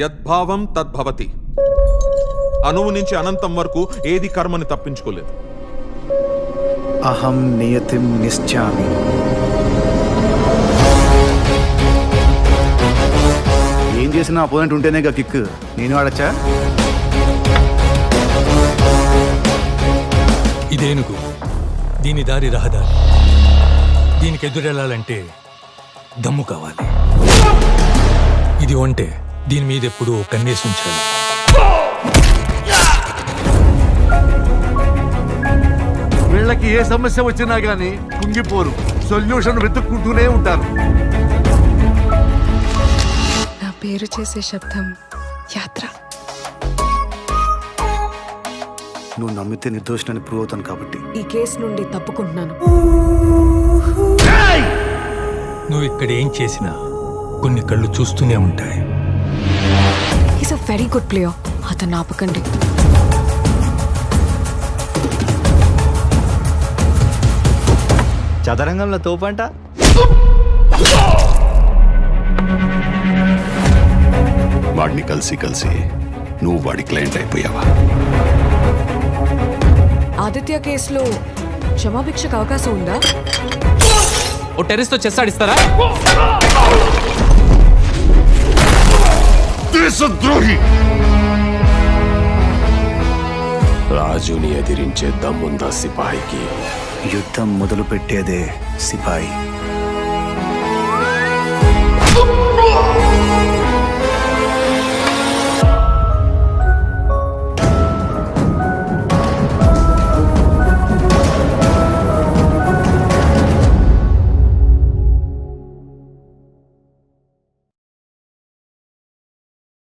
యద్భావం తద్భవతి. అణువు నుంచి అనంతం వరకు ఏది కర్మని తప్పించుకోలేదు. అహం నియతిం నిశ్చామి. ఏం చేసినా అపోనెంట్ ఉంటేనే గా కిక్. నేను ఆడచ్చా? ఇదేనుగు, దీని దారి రహదారి. దీనికి ఎదురెళ్ళాలంటే దమ్ము కావాలి. ఇది ఒంటే, దీని మీద ఎప్పుడూ కన్నేసి ఉంచాలి. వీళ్ళకి ఏ సమస్య వచ్చినా గానీ కుంగిపోరు, సొల్యూషన్ వెతుక్కుంటూనే ఉంటారు. నా పేరు చేసే శబ్దం యాత్ర. నువ్వు నమ్మితే నిర్దోషిని ప్రూవ్ అవుతాను కాబట్టి ఈ కేసు నుండి తప్పుకుంటున్నాను. నువ్వు ఇక్కడ ఏం చేసినా కొన్ని కళ్ళు చూస్తూనే ఉంటాయి. Is a very good player. అతను ఆపకండి. చదరంగంలో తోపంట. వాడిని కలిసి కలిసి నువ్వు వాడి క్లయింట్ అయిపోయావా? ఆదిత్య కేసులో క్షమాభిక్షకు అవకాశం ఉందా? ఓ టెర్రస్ తో చెస్ ఆడిస్తారా? దేశద్రోహి! రాజుని ఎదిరించే దమ్ముందా సిపాయికి? యుద్ధం మొదలు పెట్టేదే సిపాయి.